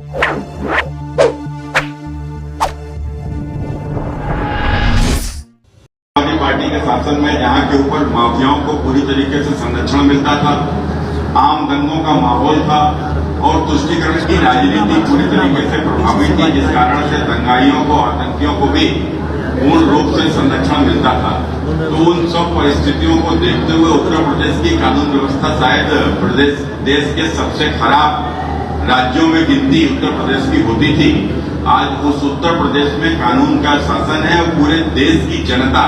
Party के शासन में यहाँ के ऊपर माफियाओं को पूरी तरीके से संरक्षण मिलता था, आम दंगों का माहौल था और तुष्टीकरण की राजनीति पूरी तरीके से प्रभावित थी, जिस कारण से दंगाइयों को, आतंकियों को भी पूर्ण रूप से संरक्षण मिलता था। तो उन सब परिस्थितियों को देखते हुए उत्तर प्रदेश की कानून व्यवस्था शायद देश के सबसे खराब राज्यों में गिनती उत्तर प्रदेश की होती थी। आज उस उत्तर प्रदेश में कानून का शासन है और पूरे देश की जनता,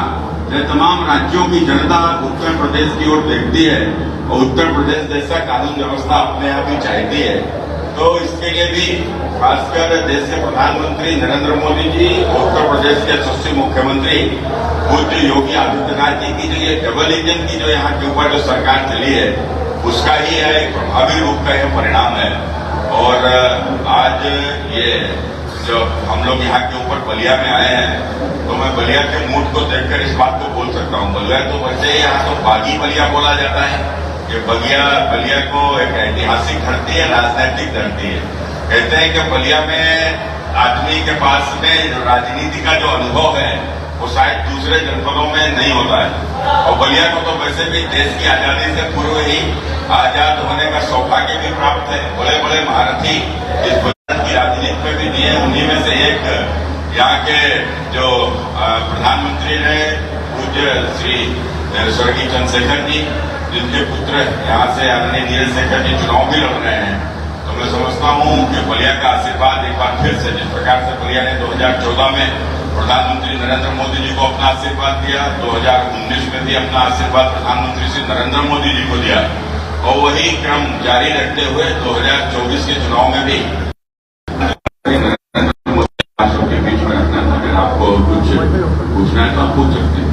तमाम राज्यों की जनता उत्तर प्रदेश की ओर देखती है और उत्तर प्रदेश जैसा कानून व्यवस्था अपने यहाँ भी चाहती है। तो इसके लिए भी खासकर देश के प्रधानमंत्री नरेंद्र मोदी जी, उत्तर प्रदेश के यशस्वी मुख्यमंत्री पूज्य योगी आदित्यनाथ जी की जो ये डबल इंजन की जो यहाँ के ऊपर जो सरकार चली है, उसका ही एक प्रभावी रूप का यह परिणाम है। और आज ये जो हम लोग यहाँ के ऊपर बलिया में आए हैं, तो मैं बलिया के मूड को देखकर इस बात को बोल सकता हूँ। बलिया तो वैसे यहाँ तो बागी बलिया बोला जाता है। ये बलिया को एक ऐतिहासिक धरती है, राजनैतिक धरती है। कहते हैं कि बलिया में आदमी के पास में राजनीति का जो अनुभव है वो शायद दूसरे जनपदों में नहीं होता है। और बलिया को तो वैसे भी देश की आजादी से पूर्व ही आजाद होने का सौभाग्य भी प्राप्त है। बड़े बड़े महारथी इस की राजनीति में भी दिए, उन्हीं में से एक यहाँ के जो प्रधानमंत्री रहे पूज्य श्री स्वर्गीय चंद्रशेखर जी, जिनके पुत्र यहाँ से आदरणीय नीरज शेखर जी चुनाव भी लड़ रहे हैं। तो मैं समझता हूँ कि बलिया का आशीर्वाद एक बार फिर से, जिस प्रकार से बलिया ने 2014 में प्रधानमंत्री नरेंद्र मोदी जी को अपना आशीर्वाद दिया, 2019 में भी अपना आशीर्वाद प्रधानमंत्री श्री नरेंद्र मोदी जी को दिया और वही क्रम जारी रखते हुए 2024 के चुनाव में भी के बीच में रखना था। अगर आपको कुछ पूछना है तो आप पूछ सकते हैं।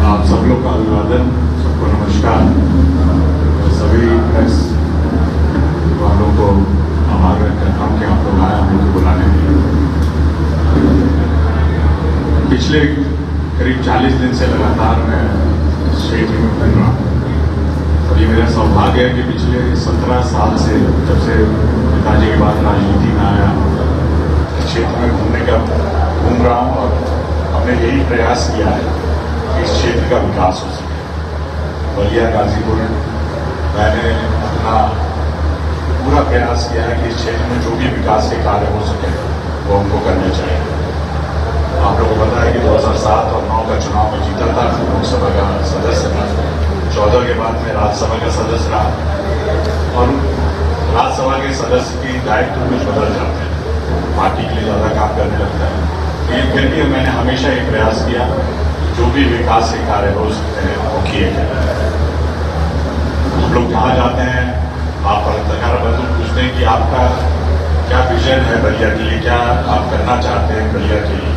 आप सब लोग का अभिवादन, सबको नमस्कार। सभी प्रेस वालों को आभार व्यक्त करता हूँ कि आप लोग आए हम लोग बुलाने के लिए। पिछले करीब 40 दिन से लगातार मैं इस क्षेत्र में घूम रहा हूँ और ये मेरा सौभाग्य है कि पिछले 17 साल से, जब से पिताजी के बाद राजनीति में आया, इस क्षेत्र में घूम रहा हूँ और हमने यही प्रयास किया है कि इस क्षेत्र का विकास हो सके। बलिया गाजीपुर मैंने अपना पूरा प्रयास किया है कि इस क्षेत्र में जो भी विकास के कार्य हो सके वो हमको करने चाहिए। आप लोगों को पता है कि 2007 और 2009 का चुनाव में जीता था, लोकसभा का सदस्य था। 14 के बाद में राज्यसभा का सदस्य रहा और राज्यसभा के सदस्य की दायित्व कुछ बदल जाते हैं, पार्टी के लिए ज़्यादा काम करने लगता है। लेकिन फिर भी मैंने हमेशा ये प्रयास किया जो भी विकास के कार्य हो सकते हैं वो किए गए। हम लोग कहाँ जाते हैं, आप पत्रकार बंधु पूछते हैं कि आपका क्या विजन है बलिया के लिए, क्या आप करना चाहते हैं बलिया के लिए।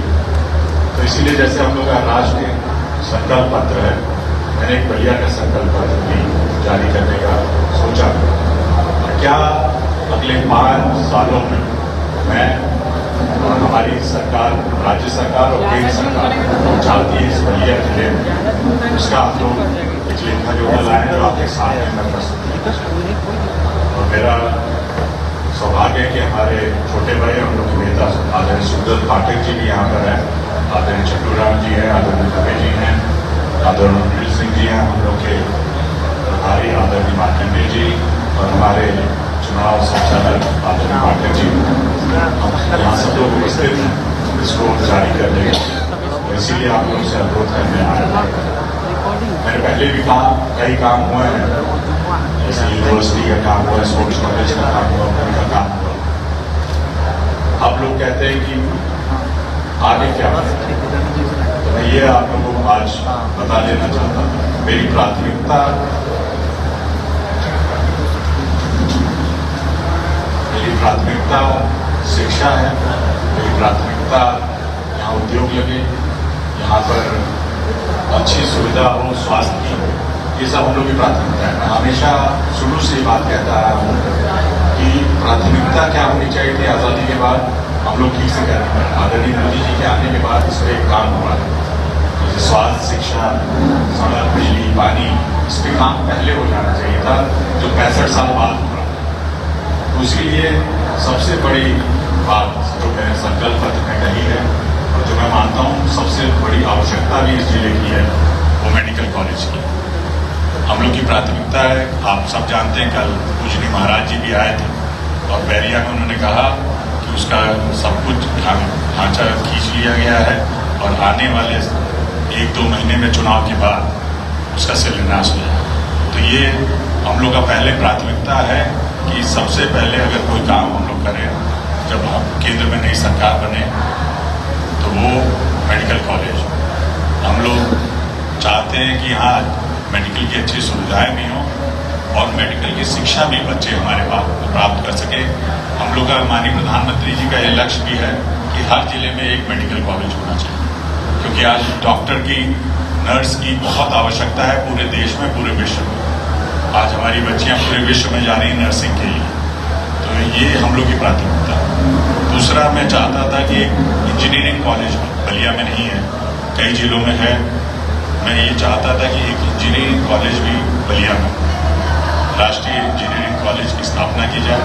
तो इसीलिए जैसे हम लोग का राष्ट्रीय संकल्प पत्र है, मैंने एक बलिया का संकल्प पत्र भी जारी करने का सोचा। क्या अगले 5 सालों में मैं और हमारी सरकार, राज्य सरकार और केंद्र सरकार चाहती है इस बलिया जिले में, उसका हम लोग एक लेखा जोखा लाए जो आपके सामने मैं प्रस्तुत किया। और मेरा सौभाग्य है कि हमारे छोटे भाई हम लोग के नेता आदरणीय सुब्रत पाठक जी भी यहाँ पर हैं, आदरणीय चट्टूराम जी हैं, आदरणीय दवे जी हैं, आदरणीय नील सिंह जी हैं, हम लोग के प्रभारी आदरणीय मार्कंडेय जी और हमारे चुनाव संचालक आदरणीय पाठक जी। यहाँ सब लोग उपस्थित हैं इसको जारी करने के, इसीलिए आप लोग से अनुरोध करने आ रहे हैं। मैंने पहले भी कई काम हुए हैं, जैसे यूनिवर्सिटी का काम हुआ, स्पोर्ट्स कॉलेज का काम हुआ, उनका काम हुआ। आप लोग कहते हैं कि आगे क्या करें, तो मैं ये आप लोगों को आज बता देना चाहता हूँ। मेरी प्राथमिकता शिक्षा है, मेरी प्राथमिकता यहाँ उद्योग लगे, यहाँ पर अच्छी सुविधा हो, स्वास्थ्य की ये सब हम लोग की प्राथमिकता है। मैं हमेशा शुरू से ये बात कहता आ रहा हूँ कि प्राथमिकता क्या होनी चाहिए थी आज़ादी के बाद, हम लोग ठीक से कह रहे हैं। आदरणीय मोदी जी के आने के बाद इस पर एक काम हुआ है, जैसे स्वास्थ्य, शिक्षा, सड़क, बिजली, पानी, इस पर काम पहले हो जाना चाहिए था, जो 65 साल बाद हुआ। तो उसके लिए सबसे बड़ी बात जो मैंने संकल्प पत्र में कही है और जो मैं मानता हूँ सबसे बड़ी आवश्यकता भी इस जिले की है, वो मेडिकल कॉलेज की हम लोग की प्राथमिकता है। आप सब जानते हैं, कल पूजनी महाराज जी भी आए थे और बैरिया में उन्होंने कहा कि उसका सब कुछ ढांचा खींच लिया गया है और आने वाले 1-2 महीने में चुनाव के बाद उसका शिलान्यास हो जाए। तो ये हम लोग का पहले प्राथमिकता है कि सबसे पहले अगर कोई काम हम लोग करें, जब हम केंद्र में नई सरकार बने, तो वो मेडिकल कॉलेज। हम लोग चाहते हैं कि यहाँ मेडिकल की अच्छी सुविधाएं भी हों और मेडिकल की शिक्षा भी बच्चे हमारे पास प्राप्त कर सके। हम लोग का माननीय प्रधानमंत्री जी का ये लक्ष्य भी है कि हर जिले में एक मेडिकल कॉलेज होना चाहिए, क्योंकि आज डॉक्टर की, नर्स की बहुत आवश्यकता है पूरे देश में, पूरे विश्व में। आज हमारी बच्चियां पूरे विश्व में जा रही हैं नर्सिंग के लिए, तो ये हम लोग की प्राथमिकता है। दूसरा, मैं चाहता था कि एक इंजीनियरिंग कॉलेज बलिया में नहीं है, कई जिलों में है। मैं ये चाहता था कि एक इंजीनियरिंग कॉलेज भी बलिया में, राष्ट्रीय इंजीनियरिंग कॉलेज की स्थापना की जाए।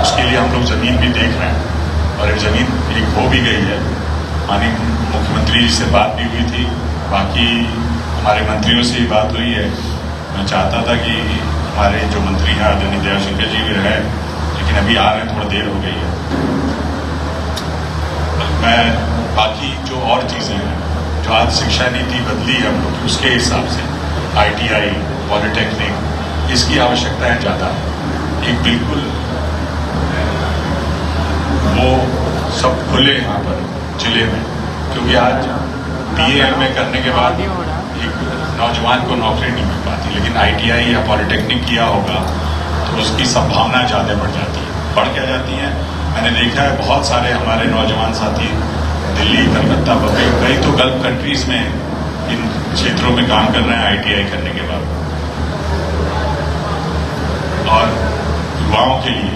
उसके लिए हम लोग जमीन भी देख रहे हैं और एक जमीन एक हो भी गई है। माननीय मुख्यमंत्री जी से बात भी हुई थी, बाकी हमारे मंत्रियों से ही बात हुई है। मैं चाहता था कि हमारे जो मंत्री हैं आदरणीय दयाशंकर जी भी रहे, लेकिन अभी आ रहे हैं, थोड़ा देर हो गई है। मैं बाकी जो और चीज़ें हैं, जो आज शिक्षा नीति बदली है हम लोग की, उसके हिसाब से ITI, पॉलिटेक्निक, इसकी आवश्यकताएं ज़्यादा है। एक बिल्कुल वो सब खुले यहाँ पर जिले में, क्योंकि आज BA-MA करने के बाद एक नौजवान को नौकरी नहीं मिल पाती, लेकिन ITI या पॉलिटेक्निक किया होगा तो उसकी संभावना ज़्यादा बढ़ जाती है। बढ़ क्या जाती है, मैंने देखा है बहुत सारे हमारे नौजवान साथी दिल्ली, कलकत्ता, बम्बई, कई तो गल्फ कंट्रीज में इन क्षेत्रों में काम कर रहे हैं ITI करने के बाद। और युवाओं के लिए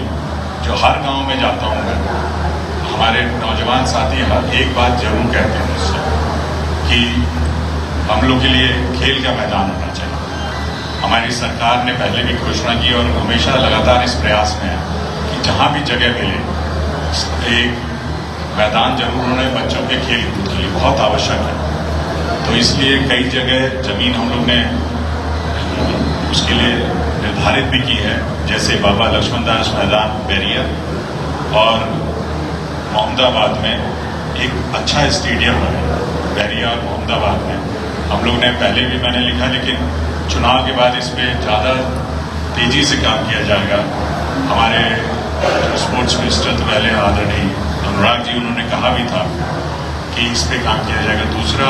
जो हर गांव में जाता हूं मैं, हमारे नौजवान साथी हर एक बात जरूर कहते हैं मुझसे कि हम लोग के लिए खेल का मैदान होना चाहिए। हमारी सरकार ने पहले भी घोषणा की और हमेशा लगातार इस प्रयास में है कि जहां भी जगह मिले एक मैदान जरूर होना है बच्चों के खेल कूद के लिए, बहुत आवश्यक है। तो इसलिए कई जगह जमीन हम लोग ने उसके लिए निर्धारित भी की है, जैसे बाबा लक्ष्मण दास मैदान बैरिया और मोहम्मदाबाद में एक अच्छा स्टेडियम है। बैरिया और मोहम्मदाबाद में हम लोग ने पहले भी मैंने लिखा, लेकिन चुनाव के बाद इस पर ज़्यादा तेजी से काम किया जाएगा। हमारे स्पोर्ट्स मिनिस्टर तो पहले आदरणीय अनुराग जी, उन्होंने कहा भी था कि इस पे काम किया जाएगा। दूसरा,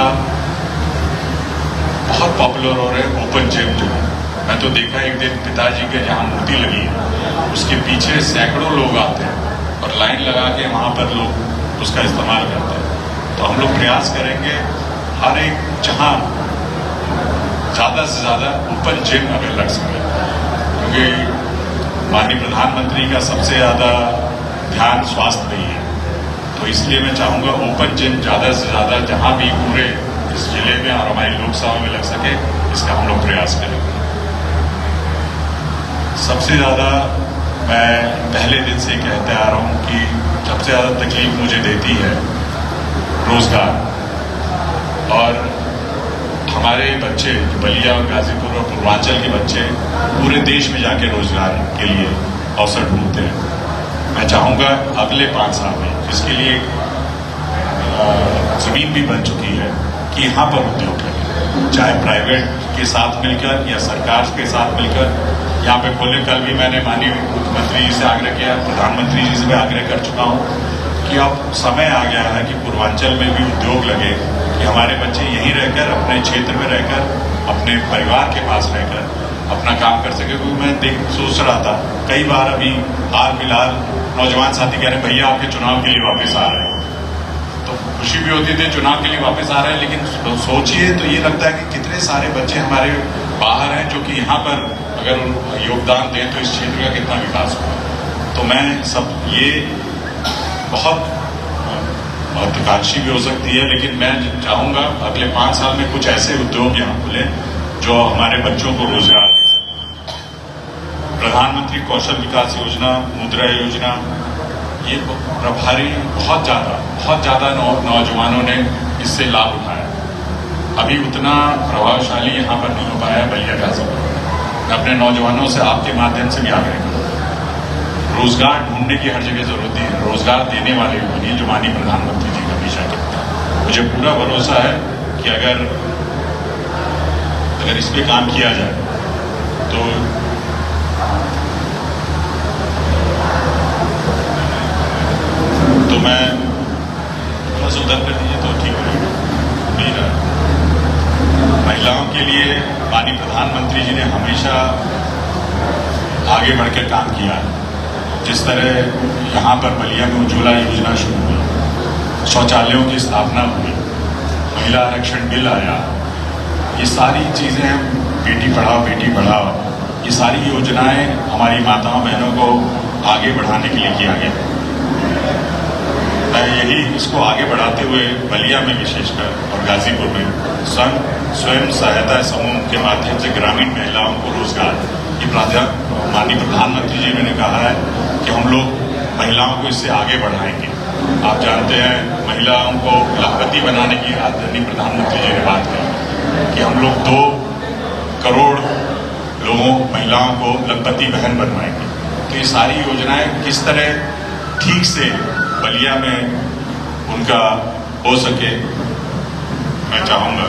बहुत पॉपुलर हो रहे ओपन जिम जो है, मैं तो देखा एक दिन पिताजी के जहाँ मूर्ति लगी है उसके पीछे सैकड़ों लोग आते हैं और लाइन लगा के वहाँ पर लोग उसका इस्तेमाल करते हैं। तो हम लोग प्रयास करेंगे हर एक जहाँ ज़्यादा से ज़्यादा ओपन जिम अगर लग सके, क्योंकि माननीय प्रधानमंत्री का सबसे ज़्यादा ध्यान स्वास्थ्य पे ही है। तो इसलिए मैं चाहूँगा ओपन जिम ज़्यादा से ज़्यादा जहाँ भी पूरे इस जिले में और हमारी लोकसभा में लग सके, इसका हम लोग प्रयास करेंगे। सबसे ज़्यादा मैं पहले दिन से कहते आ रहा हूँ कि सबसे ज़्यादा तकलीफ मुझे देती है रोजगार। और हमारे बच्चे बलिया और गाजीपुर और पूर्वांचल के बच्चे पूरे देश में जाके रोजगार के लिए अवसर ढूंढते हैं। मैं चाहूँगा अगले 5 साल में इसके लिए जमीन भी बन चुकी है कि यहाँ पर उद्योग लगे, चाहे प्राइवेट के साथ मिलकर या सरकार के साथ मिलकर यहाँ पे खोले। कल भी मैंने माननीय मुख्यमंत्री जी से आग्रह किया, प्रधानमंत्री जी से भी आग्रह कर चुका हूँ कि अब समय आ गया है कि पूर्वांचल में भी उद्योग लगे, कि हमारे बच्चे यहीं रहकर, अपने क्षेत्र में रहकर, अपने परिवार के पास रहकर अपना काम कर सके। क्योंकि मैं सोच रहा था कई बार अभी हाल फिलहाल नौजवान साथी कह रहे हैं भैया आपके चुनाव के लिए वापस आ रहे हैं, तो खुशी भी होती थी चुनाव के लिए वापस आ रहे हैं, लेकिन सोचिए तो ये लगता है कि कितने सारे बच्चे हमारे बाहर हैं जो कि यहाँ पर अगर योगदान दें तो इस क्षेत्र का कितना विकास होगा। तो मैं सब ये बहुत महत्वाकांक्षी भी हो सकती है, लेकिन मैं चाहूंगा अगले 5 साल में कुछ ऐसे उद्योग यहाँ खुले जो हमारे बच्चों को रोजगार दे सकें। प्रधानमंत्री कौशल विकास योजना, मुद्रा योजना, ये प्रभारी बहुत ज्यादा नौजवानों ने इससे लाभ उठाया। अभी उतना प्रभावशाली यहाँ पर नहीं हो पाया बलिया गाजीपुर। मैं अपने नौजवानों से आपके माध्यम से भी आग्रह करूँ, रोजगार ढूंढने की हर जगह जरूरत है, रोजगार देने वाले भी बनिए, जो माननीय प्रधानमंत्री जी हमेशा कहते हैं। मुझे पूरा भरोसा है कि अगर इस पे काम किया जाए तो मैं थोड़ा सा उधर कर दीजिए तो ठीक रहेगा। महिलाओं के लिए माननीय प्रधानमंत्री जी ने हमेशा आगे बढ़कर काम किया है। जिस तरह यहाँ पर बलिया में उज्ज्वला योजना शुरू हुई, शौचालयों की स्थापना हुई, महिला आरक्षण बिल आया, ये सारी चीजें, बेटी पढ़ाओ, ये सारी योजनाएं हमारी माताओं बहनों को आगे बढ़ाने के लिए किया गया। मैं यही इसको आगे बढ़ाते हुए बलिया में विशेषकर और गाजीपुर में स्वयं सहायता समूह के माध्यम से ग्रामीण महिलाओं को रोजगार, ये माननीय प्रधानमंत्री जी ने कहा है कि हम लोग महिलाओं को इससे आगे बढ़ाएंगे। आप जानते हैं महिलाओं को लखपति बनाने की आदरणीय प्रधानमंत्री जी ने बात की कि हम लोग 2 करोड़ महिलाओं को लखपति बहन बनवाएंगे। तो ये सारी योजनाएं किस तरह ठीक से बलिया में उनका हो सके, मैं चाहूंगा।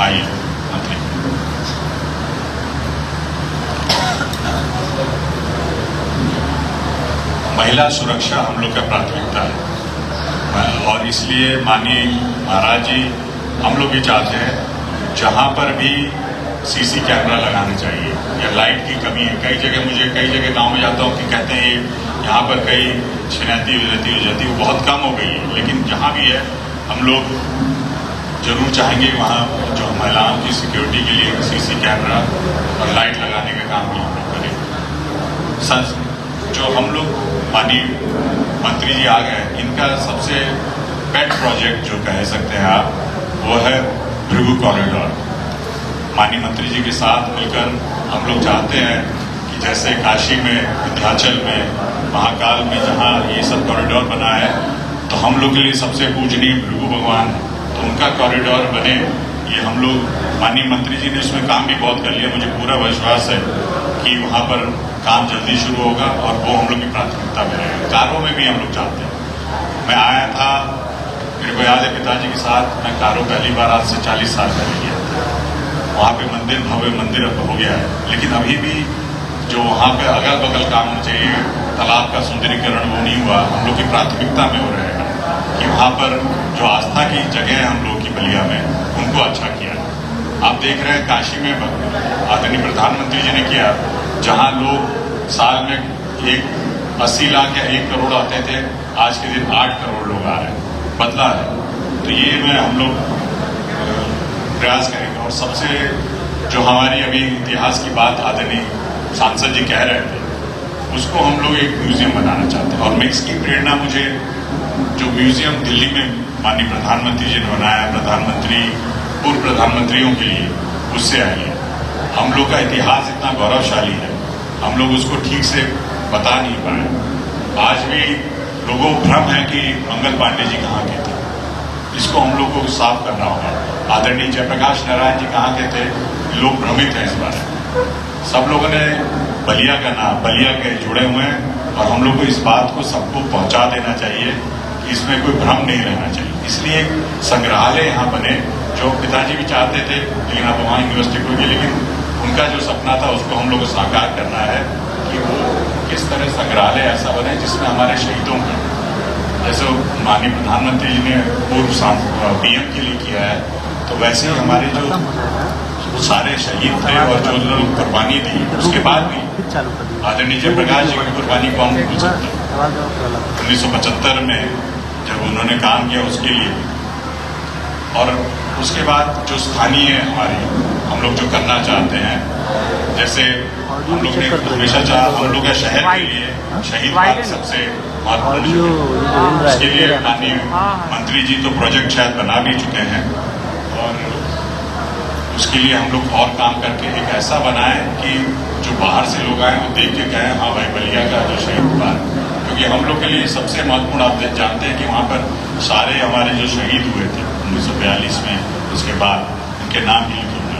आइए मंत्री। महिला सुरक्षा हम लोग का प्राथमिकता है और इसलिए माननीय महाराज जी हम लोग भी चाहते हैं जहां पर भी सीसी कैमरा लगाने चाहिए या लाइट की कमी है। कई जगह गांव में जाता हूं कि कहते हैं यहाँ पर कई छिनैती हो जाती वो बहुत कम हो गई है, लेकिन जहाँ भी है हम लोग जरूर चाहेंगे वहाँ जो महिलाओं की सिक्योरिटी के लिए सीसी कैमरा और लाइट लगाने का काम भी हम लोग करें। जो हम लोग माननीय मंत्री जी आ गए, इनका सबसे पेट प्रोजेक्ट जो कह सकते हैं आप, वो है भृगु कॉरिडोर। माननीय मंत्री जी के साथ मिलकर हम लोग चाहते हैं कि जैसे काशी में, विंध्याचल में, महाकाल में जहाँ ये सब कॉरिडोर बना है, तो हम लोग के लिए सबसे पूजनीय भृगु भगवान, तो उनका कॉरिडोर बने। ये हम लोग माननीय मंत्री जी ने उसमें काम भी बहुत कर लिया। मुझे पूरा विश्वास है कि वहाँ पर काम जल्दी शुरू होगा और वो हम लोग की प्राथमिकता में रहेगा। कारों में भी हम लोग चाहते हैं। मैं आया था, मेरे को याद है पिताजी के साथ मैं कारों पहली बार आज से 40 साल पहले गया था। वहाँ पे भव्य मंदिर अब हो गया है, लेकिन अभी भी जो वहाँ पे अगल बगल काम होना चाहिए, तालाब का सुंदरीकरण वो नहीं हुआ। हम लोग की प्राथमिकता में हो रहेगा कि वहाँ पर जो आस्था की जगह है हम लोग की बलिया में, उनको अच्छा किया। आप देख रहे हैं काशी में आदरणीय प्रधानमंत्री जी ने किया, जहाँ लोग साल में 80 लाख या 1 करोड़ आते थे, आज के दिन 8 करोड़ लोग आ रहे हैं, बदला है। तो ये मैं हम लोग प्रयास करेंगे। और सबसे जो हमारी अभी इतिहास की बात आदरणीय सांसद जी कह रहे थे, उसको हम लोग एक म्यूजियम बनाना चाहते हैं। और मैं इसकी प्रेरणा मुझे जो म्यूजियम दिल्ली में माननीय प्रधानमंत्री जी ने बनाया, पूर्व प्रधानमंत्रियों के लिए, उससे आई है। हम लोग का इतिहास इतना गौरवशाली है, हम लोग उसको ठीक से बता नहीं पाए। आज भी लोगों को भ्रम है कि मंगल पांडे जी कहाँ के थे, इसको हम लोग को साफ करना होगा। आदरणीय जयप्रकाश नारायण जी कहाँ के थे, लोग भ्रमित हैं इस बारे में। सब लोगों ने बलिया का नाम, बलिया के जुड़े हुए हैं और हम लोग को इस बात को सबको पहुंचा देना चाहिए कि इसमें कोई भ्रम नहीं रहना चाहिए। इसलिए एक संग्रहालय यहाँ बने, जो पिताजी भी चाहते थे, लेकिन अब वहाँ यूनिवर्सिटी को गई, लेकिन उनका जो सपना था उसको हम लोग को साकार करना है कि वो किस तरह संग्रहालय ऐसा बने जिसमें हमारे शहीदों का, जैसे माननीय प्रधानमंत्री जी ने पूर्व पीएम के लिए किया है, तो वैसे ही हमारे जो सारे शहीद थे और जो लोग कुर्बानी दी, उसके बाद भी आदरणीय जयप्रकाश जी की कुर्बानी कौन भूल सकता है। 1975 में जब उन्होंने काम किया उसके लिए, और उसके बाद जो स्थानीय हमारी हम लोग जो करना चाहते हैं, जैसे हम लोग ने हमेशा चाहा, हम लोग के शहर के लिए शहीद पार्क सबसे महत्वपूर्ण जगह है। उसके लिए माननीय मंत्री जी तो प्रोजेक्ट शायद बना भी चुके हैं, और उसके लिए हम लोग और काम करके एक ऐसा बनाए कि जो बाहर से लोग आए वो देख के कहें हाँ भाई बलिया का जो शहीद पार्क, क्योंकि हम लोग के लिए सबसे महत्वपूर्ण, आप जानते हैं कि वहाँ पर सारे हमारे जो शहीद हुए थे 1942 में, उसके बाद उनके नाम भी लिखे हुए,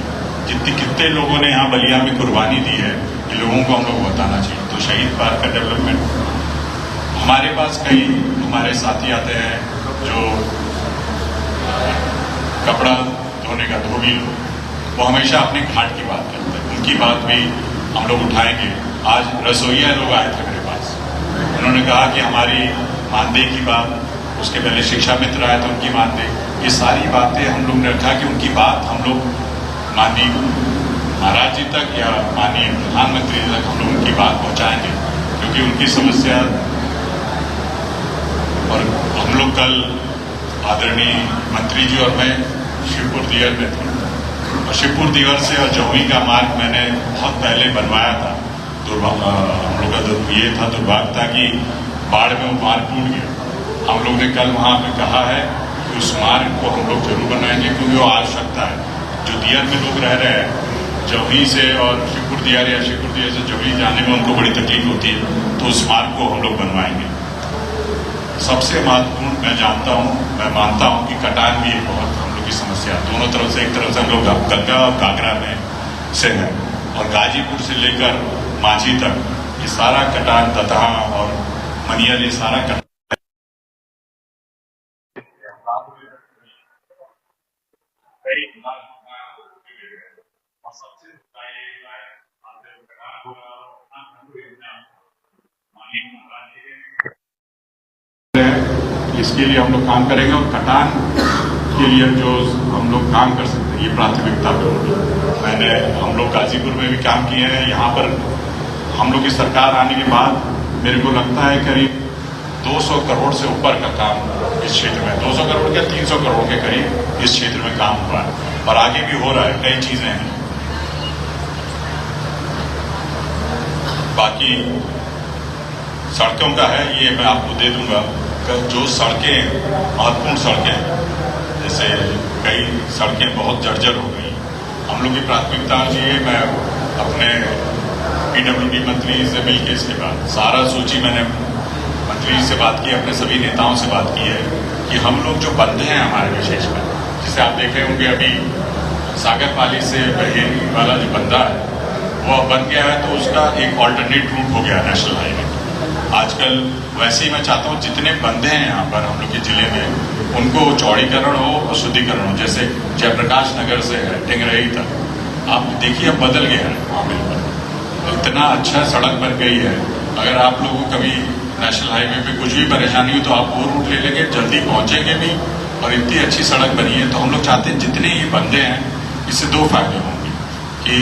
कितने लोगों ने यहाँ बलिया में कुर्बानी दी है, ये लोगों को हम लोग बताना चाहिए। तो शहीद पार्क का डेवलपमेंट, हमारे पास कई हमारे साथी आते हैं जो कपड़ा धोने का धोबी लोग, वो हमेशा अपने घाट की बात करते हैं, उनकी बात भी हम लोग उठाएंगे। आज रसोइया लोग आए थे मेरे पास, उन्होंने कहा कि हमारी मानदेय की बात, उसके पहले शिक्षा मित्र आए थे उनकी मानदेय, ये सारी बातें हम लोग ने रखा कि उनकी बात हम लोग माननीय महाराज जी तक या माननीय प्रधानमंत्री जी तक हम लोग उनकी बात पहुंचाएंगे, क्योंकि उनकी समस्या। और हम लोग कल आदरणीय मंत्री जी और मैं शिवपुर दीवर में थे, और शिवपुर दीवर से और जौही का मार्ग मैंने बहुत पहले बनवाया था। हम लोग का ये था, दुर्भाग्य था कि बाढ़ में वो मार्ग टूट गया। हम लोग ने कल वहाँ पे कहा है कि उस मार्ग को हम लोग जरूर बनाएंगे, क्योंकि वो आवश्यकता है। जो दियर में लोग रह रहे हैं, जौही से और शिवपुर दियर या शिवपुर दियर से जौही जाने में उनको बड़ी तकलीफ होती है, तो उस मार्ग को हम लोग बनवाएंगे। सबसे महत्वपूर्ण मैं जानता हूँ, मैं मानता हूँ कि कटान भी एक बहुत हम लोग की समस्या, दोनों तरफ से, एक तरफ से हम लोग गंगा और घाघरा में से है, और गाजीपुर से लेकर माझी तक ये सारा कटान, दतहा और मनियर, ये सारा कटान इसके लिए हम लोग काम करेंगे, और कटान के लिए जो हम लोग काम कर सकते हैं ये प्राथमिकता पे होगी। हम लोग गाजीपुर में भी काम किए हैं। यहाँ पर हम लोग की सरकार आने के बाद मेरे को लगता है करीब 200 करोड़ से ऊपर का काम इस क्षेत्र में, 200 करोड़ या 300 करोड़ के करीब इस क्षेत्र में काम हुआ है, और आगे भी हो रहा है। कई चीजें हैं। बाकी सड़कों का है, ये मैं आपको दे दूंगा। जो सड़कें, महत्वपूर्ण सड़कें, जैसे कई सड़कें बहुत जर्जर हो गई, हम लोग की प्राथमिकता चाहिए। मैं अपने PWD मंत्री से मिलकर इसके बाद सारा सूची मैंने मंत्री से बात की, अपने सभी नेताओं से बात की है कि हम लोग जो बंधे हैं हमारे विशेष में, जिसे आप देखे होंगे अभी सागरपाली से बहेरी वाला जो बंदा है वो अब बन गया है, तो उसका एक ऑल्टरनेट रूट हो गया नेशनल हाईवे। आजकल वैसे ही मैं चाहता हूँ जितने बंधे हैं यहाँ पर हम लोग के जिले में, उनको चौड़ीकरण हो और शुद्धिकरण हो। जैसे जयप्रकाश नगर से है टिंगरई तक, आप देखिए अब बदल गया है वहाँ बिल्कुल, इतना अच्छा सड़क बन गई है। अगर आप लोगों को कभी नेशनल हाईवे पे कुछ भी परेशानी हो तो आप वो रूट ले लेंगे, जल्दी पहुंचेंगे भी, और इतनी अच्छी सड़क बनी है। तो हम लोग चाहते हैं जितने ये बंधे हैं, इससे दो फायदे होंगे कि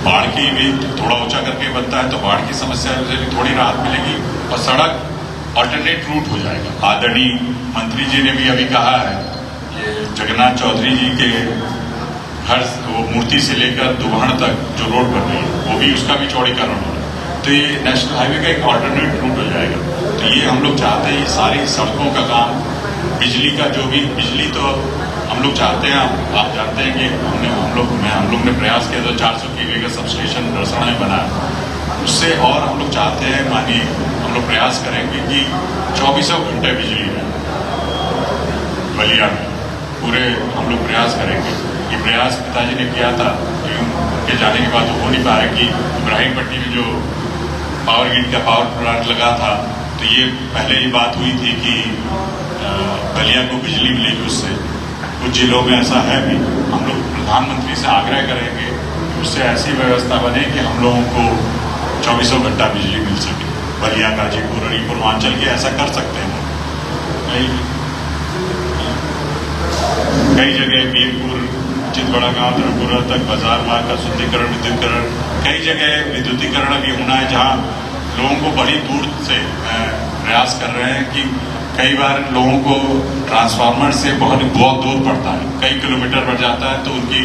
बाढ़ की भी थोड़ा ऊंचा करके बनता है तो बाढ़ की समस्या से भी थोड़ी राहत मिलेगी, और सड़क ऑल्टरनेट रूट हो जाएगा। आदरणीय मंत्री जी ने भी अभी कहा है, ये जगन्नाथ चौधरी जी के घर वो मूर्ति से लेकर दुभाण तक जो रोड बन रही है, वो भी उसका भी चौड़ीकरण हो रहा है, तो ये नेशनल हाईवे का एक ऑल्टरनेट रूट हो जाएगा। तो ये हम लोग चाहते हैं, ये सारी सड़कों का काम, बिजली का जो भी, बिजली तो हम लोग चाहते हैं, आप जानते हैं कि हम लोग ने प्रयास किया था 400 kV का सब स्टेशन रसड़ा में बना, उससे और हम लोग चाहते हैं, मानिए हम लोग प्रयास करेंगे कि 24 घंटे बिजली रहे बलिया में, पूरे हम लोग प्रयास करेंगे। ये प्रयास पिताजी ने किया था, उनके जाने के बाद हो नहीं पाया कि इब्राहिमपट्टी में जो पावर ग्रिड का पावर प्लांट लगा था, तो ये पहले ही बात हुई थी कि बलिया को बिजली मिलेगी उससे। कुछ जिलों में ऐसा है भी, हम लोग प्रधानमंत्री से आग्रह करेंगे कि उससे ऐसी व्यवस्था बने कि हम लोगों को 24 घंटा बिजली मिल सके। बलिया, गाजीपुर और पूर्वांचल के ऐसा कर सकते हैं। कई जगह मीरपुर, चितबड़ा गांव, धर्मपुरा तक बाजार मार्ग का शुद्धिकरण, विद्युतीकरण, कई जगह विद्युतीकरण भी होना है, जहां लोगों को बड़ी दूर से प्रयास कर रहे हैं कि कई बार लोगों को ट्रांसफार्मर से बहुत दूर पड़ता है, कई किलोमीटर बढ़ जाता है, तो उनकी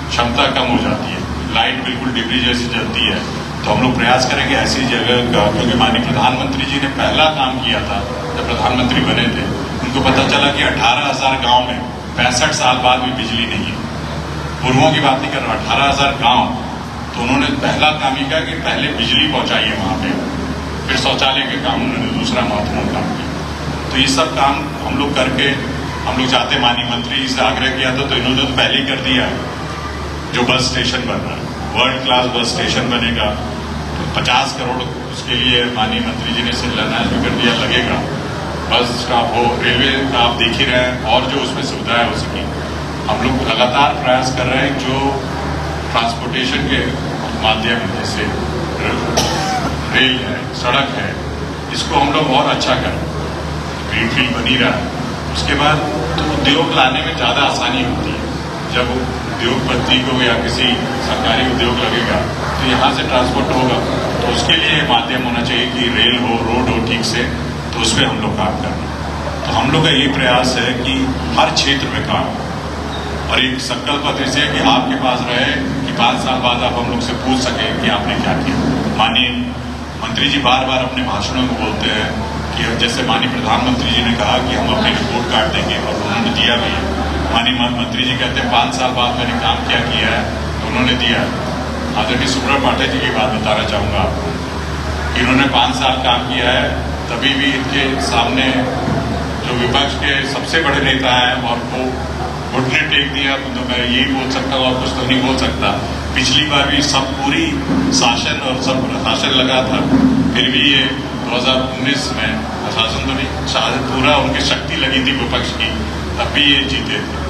क्षमता कम हो जाती है, लाइट बिल्कुल डिबरी जैसी जलती है। तो हम लोग प्रयास करेंगे ऐसी जगह का, क्योंकि माननीय प्रधानमंत्री जी ने पहला काम किया था जब प्रधानमंत्री बने थे, उनको पता चला कि 18,000 गांव में 65 साल बाद भी बिजली नहीं है। पूर्वों की बात नहीं कर रहा, 18,000 गांव। तो उन्होंने पहला काम ही किया कि पहले बिजली पहुंचाइए वहां पे, फिर शौचालय के काम उन्होंने दूसरा महत्वपूर्ण काम किया। तो ये सब काम हम लोग करके, हम लोग चाहते माननीय मंत्री जी से आग्रह किया था, तो इन्होंने तो पहले ही कर दिया है। जो बस स्टेशन बन रहा है, वर्ल्ड क्लास बस स्टेशन बनेगा, तो 50 करोड़ उसके लिए माननीय मंत्री जी ने शिलान्यास भी कर दिया, लगेगा। बस स्टॉप हो, रेलवे का आप देख ही रहे हैं, और जो उसमें सुविधाएं हो सकी। हम लोग लगातार प्रयास कर रहे हैं जो ट्रांसपोर्टेशन के माध्यम जैसे रेल है, सड़क है, इसको हम लोग और अच्छा करें। ग्रीनफील्ड बनी रहा है, उसके बाद तो उद्योग लाने में ज़्यादा आसानी होती है। जब उद्योगपति को या किसी सरकारी उद्योग लगेगा तो यहाँ से ट्रांसपोर्ट होगा, तो उसके लिए माध्यम होना चाहिए कि रेल हो, रोड हो ठीक से, तो उस पर हम लोग काम करना। तो हम लोग का ये प्रयास है कि हर क्षेत्र में काम, और एक संकल्प ऐसे है कि आपके पास रहे कि 5 साल बाद आप हम लोग से पूछ सकें कि आपने क्या किया। माननीय मंत्री जी बार बार अपने भाषणों में बोलते हैं कि जैसे माननीय प्रधानमंत्री जी ने कहा कि हम अपनी रिपोर्ट कार्ड देंगे, और उन्होंने दिया भी है। माननीय मंत्री जी कहते हैं 5 साल बाद मैंने काम क्या किया है, तो उन्होंने दिया है। आदरणीय सुब्रत पाठक जी की बात बताना चाहूँगा आपको, इन्होंने 5 साल काम किया है, तभी भी इनके सामने जो विपक्ष के सबसे बड़े नेता हैं और वो घुटने टेक दिया, तो मैं यही बोल सकता हूँ और कुछ तो नहीं बोल सकता। पिछली बार भी सब पूरी शासन और सब प्रशासन लगा था, फिर भी ये 2019 में प्रशासन तो नहीं, शासन पूरा उनकी शक्ति लगी थी विपक्ष की, तब भी ये जीते थे।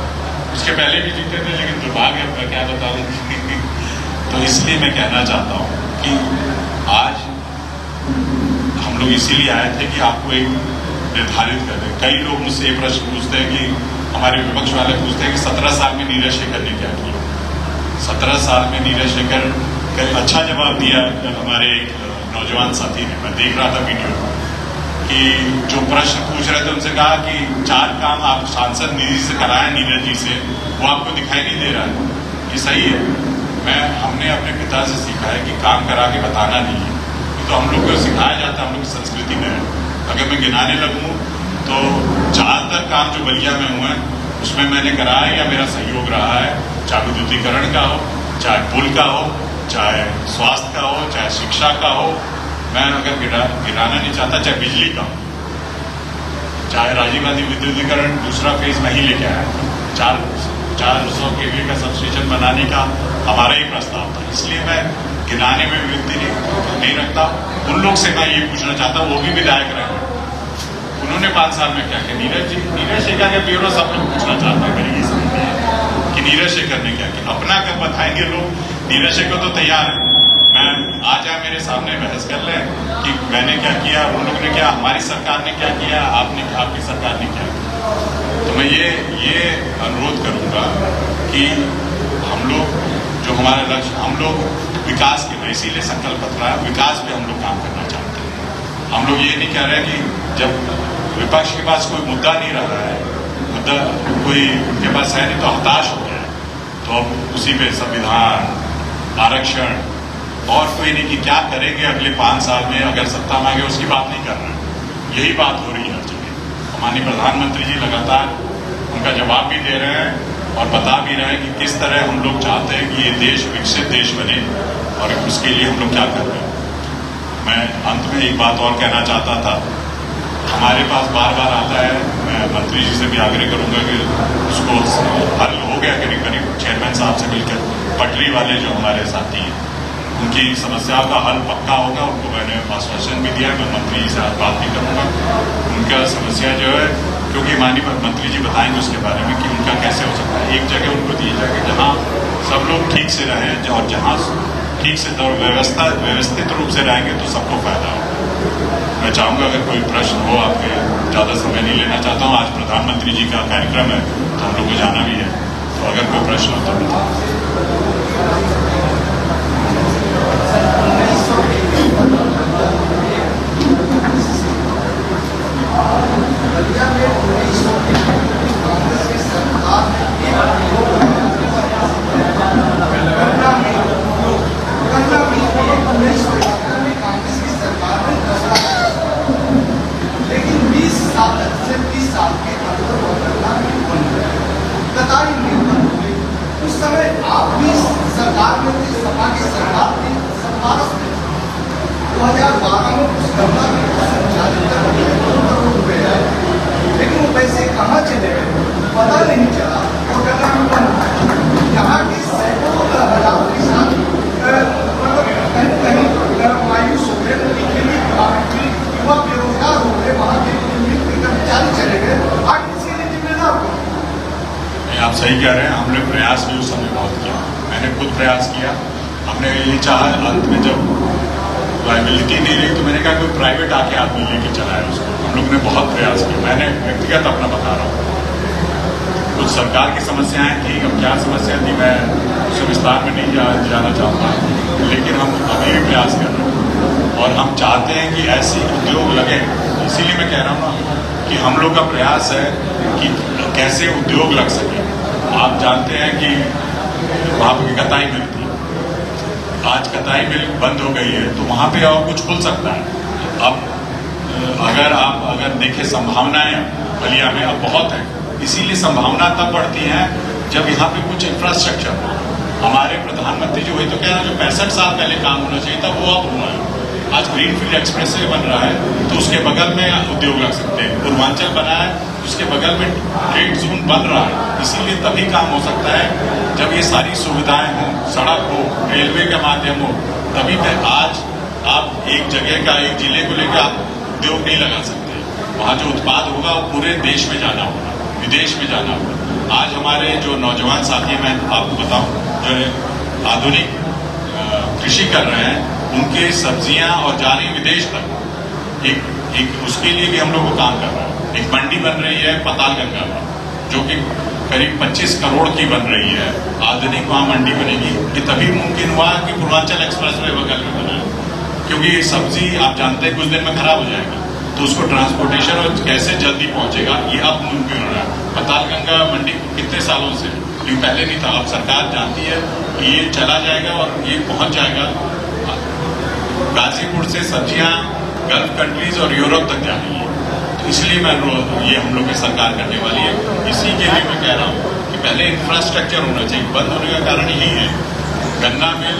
उसके पहले भी जीते थे, लेकिन दुर्भाग्य मैं क्या बताऊँ तो इसलिए मैं कहना चाहता हूँ कि आज हम लोग इसीलिए आए थे कि आपको एक निर्धारित कर दें। कई लोग मुझसे ये प्रश्न पूछते हैं कि हमारे विपक्ष वाले पूछते हैं कि 17 साल में नीरज शेखर ने क्या किया। 17 साल में नीरज शेखर का अच्छा जवाब दिया हमारे एक नौजवान साथी ने, मैं देख रहा था वीडियो, कि जो प्रश्न पूछ रहे थे उनसे कहा कि 4 काम आप सांसद निधि से कराएं नीरज जी से, वो आपको दिखाई नहीं दे रहा है। ये सही है, हमने अपने पिता से सीखा है कि काम करा के बताना नहीं है, तो हम लोग को सिखाया जाता है, हम लोग की संस्कृति में है। अगर मैं गिनाने लगूँ तो ज़्यादातर काम जो बलिया में हुए हैं उसमें मैंने कराया या मेरा सहयोग रहा है, चाहे विद्युतीकरण का हो, चाहे पुल का हो, चाहे स्वास्थ्य का हो, चाहे शिक्षा का हो। मैं अगर गिराना नहीं चाहता, चाहे बिजली का हो, चाहे राजीव गांधी विद्युतीकरण दूसरा फेज नहीं लेके आया, 400 केवी का सबस्टेशन बनाने का हमारा ही प्रस्ताव था। इसलिए मैं गिनाने में व्यक्ति नहीं रखता। उन लोग से मैं ये पूछना चाहता हूँ, वो भी विधायक रहे, उन्होंने 5 साल में क्या किया। नीरज शेखर के ब्यूरो सब लोग पूछना चाहते हैं, मेरी ये समझ है कि नीरज शेखर ने क्या किया। अपना कब बताएंगे लोग, नीरज शेखर तो तैयार है, मैं आ जाए मेरे सामने बहस कर लें कि मैंने क्या किया, उन लोगों ने क्या, हमारी सरकार ने क्या किया, आपकी सरकार ने क्या किया। तो मैं ये अनुरोध करूंगा कि हम लोग जो हमारा लक्ष्य, हम लोग विकास के, मैं इसीलिए संकल्प पत्र है, विकास पे हम लोग काम करना चाहते हैं। हम लोग ये नहीं कह रहे कि जब विपक्ष के पास कोई मुद्दा नहीं रहा है, मुद्दा कोई उनके पास है नहीं, तो हताश हो गया है, तो अब उसी पे संविधान, आरक्षण और कोई नहीं कि क्या करेंगे अगले 5 साल में, अगर सत्ता में आ गए उसकी बात नहीं कर रहे हैं। यही बात हो रही है हर जगह। माननीय प्रधानमंत्री जी लगातार उनका जवाब भी दे रहे हैं और बता भी रहे हैं कि किस तरह हम लोग चाहते हैं कि ये देश विकसित देश बने, और उसके लिए हम लोग क्या कर रहे हैं। मैं अंत में एक बात और कहना चाहता था, हमारे पास बार बार आता है, मैं मंत्री जी से भी आग्रह करूंगा कि उसको हल हो गया करीब करीब, चेयरमैन साहब से मिलकर पटरी वाले जो हमारे साथी हैं उनकी समस्याओं का हल पक्का होगा। उनको मैंने आश्वासन भी दिया है, मैं मंत्री जी से आज बात भी करूंगा। उनका समस्या जो है, क्योंकि माननीय मंत्री जी बताएंगे उसके बारे में कि उनका कैसे हो सकता है। एक जगह उनको दी जाए जहाँ सब लोग ठीक से रहें, और जहाँ ठीक से व्यवस्थित रूप से रहेंगे तो सबको फायदा होगा। मैं चाहूँगा अगर कोई प्रश्न हो आपके, ज़्यादा समय नहीं लेना चाहता हूँ, आज प्रधानमंत्री जी का कार्यक्रम है तो हम लोग को जाना भी है, तो अगर कोई प्रश्न हो तो बताओ। 2012 में उस गंगा में संचालित करके 2 करोड़ रुपए है, लेकिन वो पैसे कहाँ चले गए पता नहीं चला और गंगा में बंद हो गया। यहाँ की सैकड़ों हजारों किसान मतलब कहीं न कहीं मायूस हो गए, उनकी युवा बेरोजगार हो गए, वहाँ के कर्मचारी चले गए। आगे इसके लिए जिम्मेदार कौन? आप सही कह रहे हैं। हमने प्रयास भी उस समय बहुत किया, मैंने खुद प्रयास किया। हमने ये चाहा, अंत में जब वायबिलिटी नहीं रही तो मैंने कहा कोई प्राइवेट आके आदमी लेके चलाए उसको। हम लोग ने बहुत प्रयास किया, मैंने व्यक्तिगत अपना बता रहा हूँ। कुछ सरकार की समस्याएं थी, अब क्या समस्या थी मैं उससे विस्तार में नहीं जाना चाहूँगा, लेकिन हम अभी भी प्रयास कर रहे हैं और हम चाहते हैं कि ऐसे उद्योग लगे। इसीलिए मैं कह रहा हूँ ना कि हम लोग का प्रयास है कि कैसे उद्योग लग सके। आप जानते हैं कि वहाँ पर कताई मिल थी, आज कताई मिल बंद हो गई है, तो वहाँ पे और कुछ खुल सकता है। अब अगर देखें संभावनाएं बलिया में अब बहुत है, इसीलिए संभावना तब बढ़ती है जब यहाँ पे कुछ इंफ्रास्ट्रक्चर हो। हमारे प्रधानमंत्री जो हुए तो कह रहे हैं जो 65 साल पहले काम होना चाहिए था वो अब हुआ है। आज ग्रीनफील्ड एक्सप्रेसवे बन रहा है तो उसके बगल में उद्योग लग सकते हैं। पूर्वांचल बना है, उसके बगल में ट्रेड जोन बन रहा है। इसीलिए तभी काम हो सकता है जब ये सारी सुविधाएं हों, सड़क हो, रेलवे का माध्यम हो, तभी तक आज आप एक जगह का, एक जिले को लेकर आप उद्योग नहीं लगा सकते। वहाँ जो उत्पाद होगा वो पूरे देश में जाना होगा, विदेश में जाना होगा। आज हमारे जो नौजवान साथी, मैं आपको बताऊं, जो आधुनिक कृषि कर रहे हैं, उनके सब्जियां और जा रही विदेश तक। एक उसके लिए भी हम लोग को काम कर रहा है। एक मंडी बन रही है पातालगंगा में, जो कि करीब 25 करोड़ की बन रही है। आधुनिक वहाँ मंडी बनेगी। ये तभी मुमकिन हुआ कि पूर्वांचल एक्सप्रेसवे बगल में बना है, क्योंकि ये सब्जी आप जानते हैं कुछ दिन में खराब हो जाएगी, तो उसको ट्रांसपोर्टेशन और कैसे जल्दी पहुंचेगा ये अब मुमकिन हो रहा है। पातालगंगा मंडी कितने सालों से, ये पहले नहीं था। अब सरकार जानती है कि ये चला जाएगा और ये पहुंच जाएगा। गाजीपुर से सब्जियां गल्फ कंट्रीज और यूरोप तक जानी है, तो इसलिए ये हम लोग की सरकार करने वाली है। इसी के लिए मैं कह रहा हूँ कि पहले इंफ्रास्ट्रक्चर होना चाहिए। बंद होने का कारण यही है, गन्ना मिल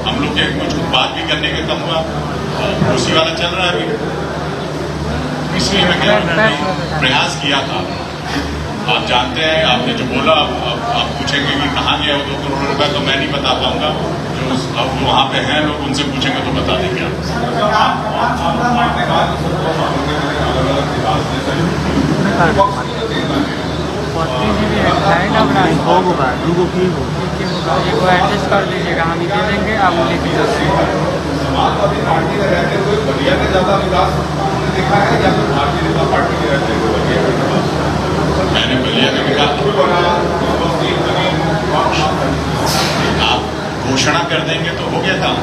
हम लोग के कुछ उत्पाद भी करने का कम हुआ, उसी वाला चल रहा है अभी। इसलिए मैं कह रहा हूँ मैंने प्रयास किया था। आप जानते हैं, आपने जो बोला, आप पूछेंगे कि कहाँ गया वो 2 करोड़ रुपए, तो मैं नहीं बता पाऊंगा। जो अब वहाँ पे हैं लोग, उनसे पूछेंगे तो बता देंगे होगा दूगो की होगा, एगो एडजस्ट कर दीजिएगा, हम ही दे देंगे, आप वो लेके जा सकते हैं। पार्टी में रहते हुए बलिया में ज्यादा विकास देखा है या फिर भारतीय जनता पार्टी में रहते हुए बलिया में विकास? मैंने बलिया में विकास आप घोषणा कर देंगे तो हो गया काम।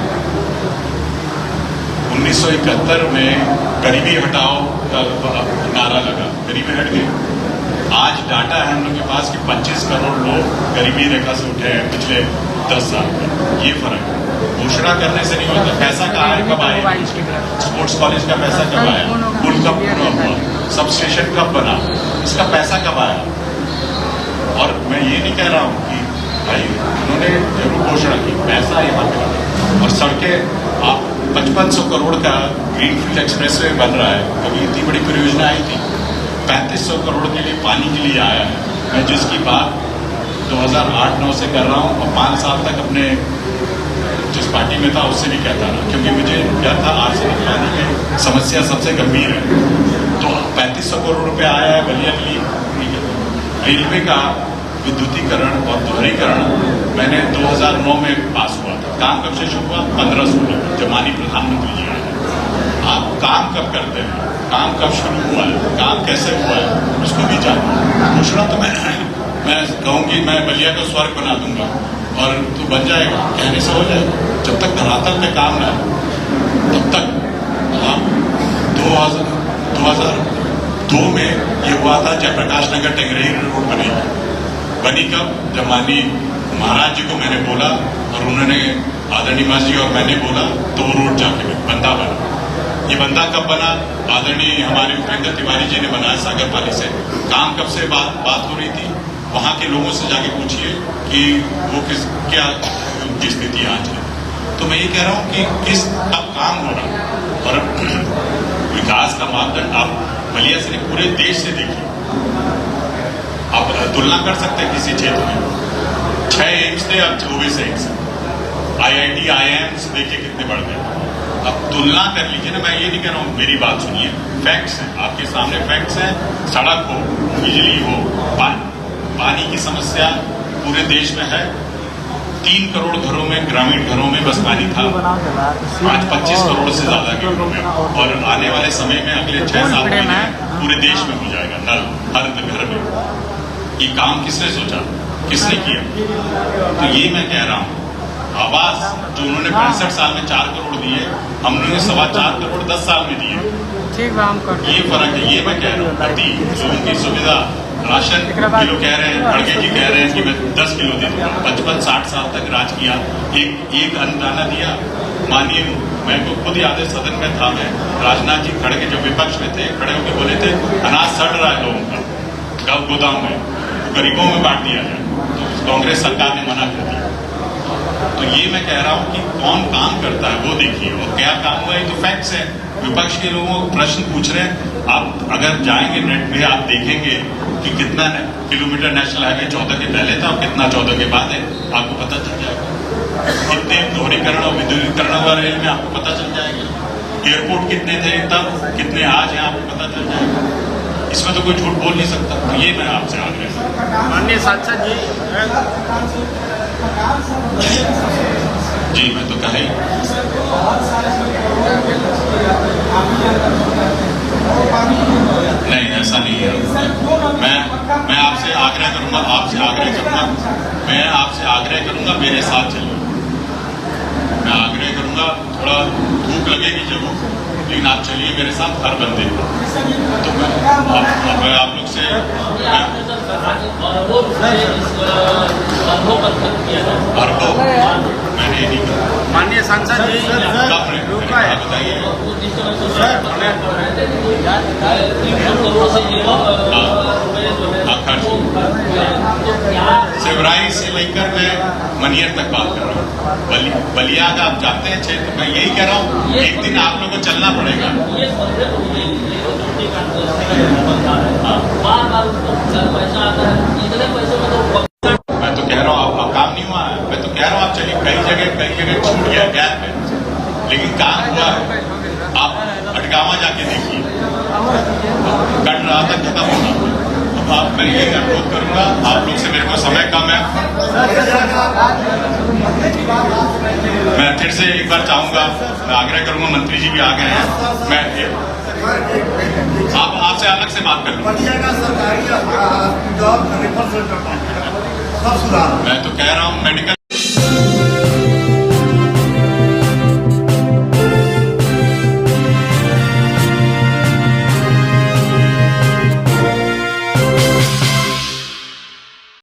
1971 में गरीबी हटाओ का नारा लगा, गरीबी हट गई। आज डाटा है हम लोग के पास कि 25 करोड़ लोग गरीबी रेखा से उठे हैं पिछले 10 साल में। ये फर्क है, घोषणा करने से नहीं होता। पैसा कहाँ है, कब आया? स्पोर्ट्स कॉलेज का पैसा कब आया? पुल कब पूरा हुआ? सब स्टेशन कब बना? इसका पैसा कब आया? और मैं ये नहीं कह रहा हूँ कि भाई उन्होंने जरूर घोषणा की, पैसा यहाँ पे लगा। और सड़कें आप 5500 करोड़ का ग्रीनफील्ड एक्सप्रेसवे बन रहा है, कभी इतनी बड़ी परियोजना आई थी। 3500 करोड़ के लिए पानी के लिए आया है, मैं जिसकी बात 2008-9 से कर रहा हूँ और 5 साल तक अपने जिस पार्टी में था उससे भी कहता रहा, क्योंकि मुझे क्या था, आर्सेनिक पानी में समस्या सबसे गंभीर है। तो 3500 करोड़ रुपए आया है बलिया के लिए। रेलवे का विद्युतीकरण और दोहरीकरण मैंने 2009 में पास हुआ था। काम कब से शुरू हुआ? 15-16 जब माननीय प्रधानमंत्री जी आए। आप काम कब करते हैं, काम कब शुरू हुआ है, काम कैसे हुआ है, उसको भी जानो। घोषणा तो मैं कहूँगी मैं बलिया को स्वर्ग बना दूंगा और तो बन जाएगा, कहने से हो जाएगा। जब तक धरातल पे काम ना तब तक आप 2002 में ये हुआ था जयप्रकाश नगर टेंगरेरी रोड बनी कब? जब माननीय महाराज जी को मैंने बोला और उन्होंने आदरणीय महाराज जी और मैंने बोला तो वो रोड जाके बंदा बना। ये बंदा कब बना? आदरणीय हमारे उपेंद्र तिवारी जी ने बनाया सागरपाली से। काम कब से बात हो रही थी? वहाँ के लोगों से जाके पूछिए कि वो क्या उनकी स्थिति आज है। तो मैं ये कह रहा हूँ कि अब काम हो रहा है। सा मापदंड आप बलिया से नहीं, पूरे देश से देखिए। आप तुलना कर सकते हैं किसी क्षेत्र में। 6 एम्स थे, अब 24 एम्स। IIT IIMs देखिए कितने बढ़ गए। अब तुलना कर लीजिए ना, मैं ये नहीं कह रहा हूँ, मेरी बात सुनिए, फैक्ट्स हैं आपके सामने, फैक्ट्स हैं। सड़क हो, बिजली हो, पानी की समस्या पूरे देश में है। 3 करोड़ घरों में, ग्रामीण घरों में बस पानी था, आज 25 करोड़ से ज्यादा के घरों में, और आने वाले समय में अगले 6-7 महीने पूरे देश में हो जाएगा नल हर घर में। ये काम किसने सोचा, किसने किया? तो ये मैं कह रहा हूँ, आवास जो उन्होंने 65 साल में 4 करोड़ दिए, हमने 4.25 करोड़ 10 साल में दिए। ठीक है, हम कर ये फर्क है, ये मैं कह रहा हूँ। प्रति लोगों की सुविधा, राशन किलो कह रहे हैं, खड़गे जी कह रहे हैं कि मैं 10 किलो दे दूंगा। 55-60 साल तक राज किया, एक अन्नदाना दिया। मानिए, मैं को खुद याद है, सदन में था मैं, राजनाथ जी खड़गे जो विपक्ष में थे, खड़े होकर बोले थे अनाज सड़ रहा है लोगों का गोदाम में, गरीबों में बांट दिया जाए। तो कांग्रेस सरकार ने मना कर दिया। तो ये मैं कह रहा हूँ कि कौन काम करता है वो देखिए, और क्या काम हुआ है तो फैक्ट्स है। विपक्ष के लोगों को प्रश्न पूछ रहे हैं, आप अगर जाएंगे नेट पे आप देखेंगे कि कितना किलोमीटर नेशनल हाईवे 14 के पहले था और कितना 14 के बाद है, आपको पता चल जाएगा। कितने दोहरीकरण और विद्युतीकरण हुआ रेल में, आपको पता चल जाएगा। एयरपोर्ट कितने थे तब, कितने आज हैं, आपको पता चल जाएगा। इसमें तो कोई झूठ बोल नहीं सकता। तो ये मैं आपसे आग्रह, माननीय सांसद जी मैं तो कहा ही, नहीं ऐसा नहीं है। मैं आपसे आग्रह करूंगा, मैं आपसे आग्रह करूंगा मेरे साथ चलिए। मैं आग्रह करूंगा, थोड़ा धूप लगेगी जरूर, लेकिन आप चलिए मेरे साथ हर बंदे। तो मैं आप लोग से मैंने ये नहीं कहा। माननीय सांसद जी, बताइए। सिवराई से लेकर मैं मनियर तक बात कर रहा हूँ। बलिया का आप जानते हैं क्षेत्र, मैं यही कह रहा हूँ, एक दिन आप लोगों को चलना पड़ेगा। मैं तो कह रहा हूँ आप काम नहीं हुआ है। मैं तो कह रहा हूँ आप चलिए, कई जगह छूट गया गैप है, लेकिन काम हुआ है। आप अटगावा जाके देखिए, कट रहा था, खत्म होना। अब आप, मैं यही अनुरोध करूंगा आप लोग से, मेरे को समय कम है, मैं फिर से एक बार चाहूंगा, मैं आग्रह करूंगा, मंत्री जी भी आ गए हैं, मैं आपसे अलग से बात कर लूंगा। मैं तो कह रहा हूँ मेडिकल